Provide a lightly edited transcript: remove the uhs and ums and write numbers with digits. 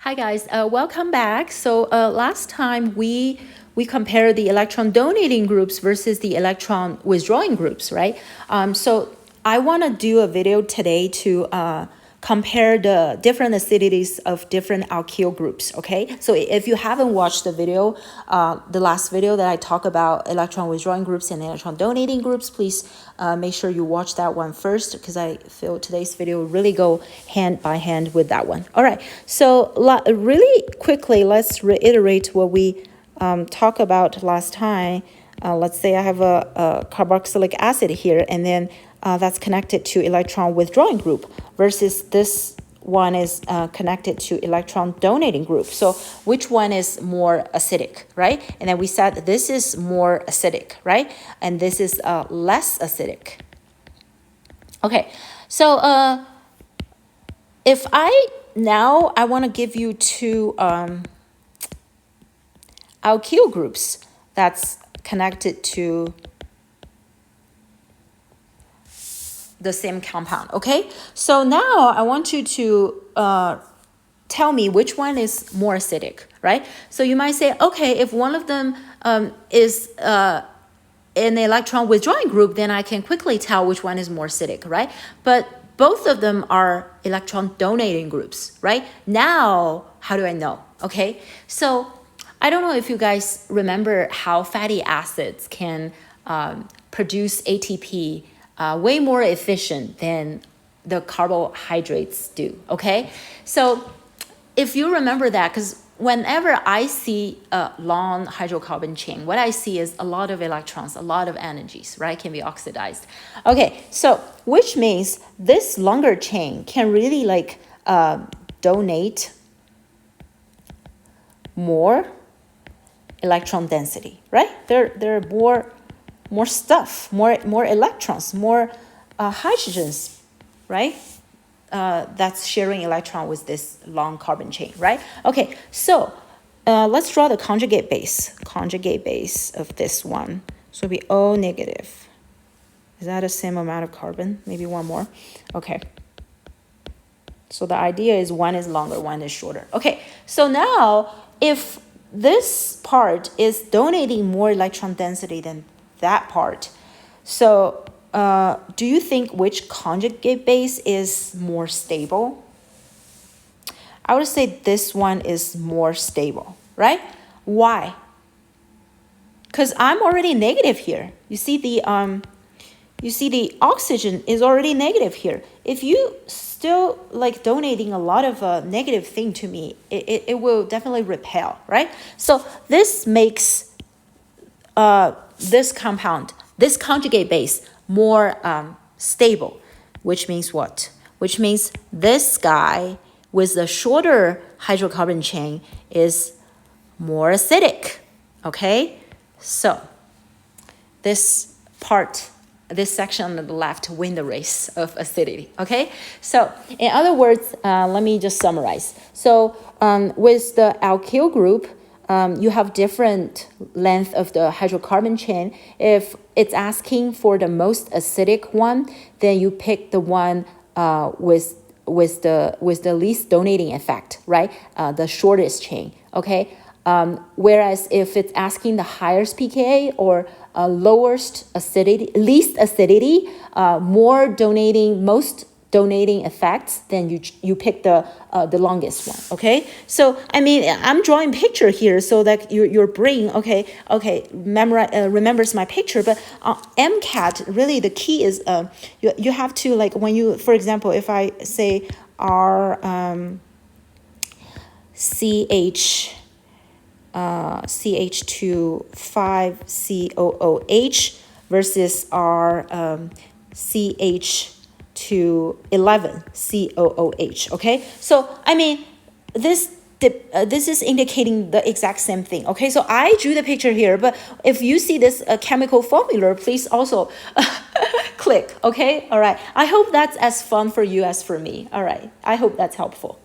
Hi guys, welcome back. So last time we compared the electron donating groups versus the electron withdrawing groups, right? So I want to do a video today to compare the different acidities of different alkyl groups, okay? So if you haven't watched the video, the last video that I talk about electron withdrawing groups and electron donating groups, please make sure you watch that one first, because I feel today's video will really go hand by hand with that one. All right, so really quickly, let's reiterate what we talked about last time. Let's say I have a carboxylic acid here, and then that's connected to electron withdrawing group versus this one is connected to electron donating group. So which one is more acidic, right? And then we said this is more acidic, right? And this is less acidic. Okay, so if I want to give you two alkyl groups that's connected to the same compound, okay? So now I want you to tell me which one is more acidic, right? So you might say, okay, if one of them is in the electron withdrawing group, then I can quickly tell which one is more acidic, right? But both of them are electron donating groups, right? Now, how do I know? Okay, so I don't know if you guys remember how fatty acids can produce ATP way more efficient than the carbohydrates do, okay? So if you remember that, because whenever I see a long hydrocarbon chain, what I see is a lot of electrons, a lot of energies, right, can be oxidized. Okay, so which means this longer chain can really like donate more electron density, right? There are more stuff, more electrons, more hydrogens, right? That's sharing electron with this long carbon chain, right? Okay, so let's draw the conjugate base of this one. So it'll be O negative. Is that the same amount of carbon? Maybe one more. Okay. So the idea is one is longer, one is shorter. Okay, so now if this part is donating more electron density than that part, so do you think which conjugate base is more stable? I would say this one is more stable, right? Why? Because I'm already negative here. You see the oxygen is already negative here. If you still like donating a lot of negative thing to me, it will definitely repel, right? So this makes this compound, this conjugate base, more stable, which means what? Which means this guy with the shorter hydrocarbon chain is more acidic, okay? So this section on the left win the race of acidity, okay? So in other words, let me just summarize. So with the alkyl group, you have different length of the hydrocarbon chain. If it's asking for the most acidic one, then you pick the one with the least donating effect, right? The shortest chain, okay? Whereas if it's asking the highest pKa or lowest acidity, least acidity, more donating, most donating effects, then you pick the longest one, okay? So I mean, I'm drawing picture here so that your brain, remembers my picture. But MCAT, really the key is you have to, like, when you, for example, if I say R CH2 5COOH versus R CH to 11 COOH, okay? So I mean, this is indicating the exact same thing, okay? So I drew the picture here, but if you see this chemical formula, please also click, okay? All right, I hope that's as fun for you as for me. All right, I hope that's helpful.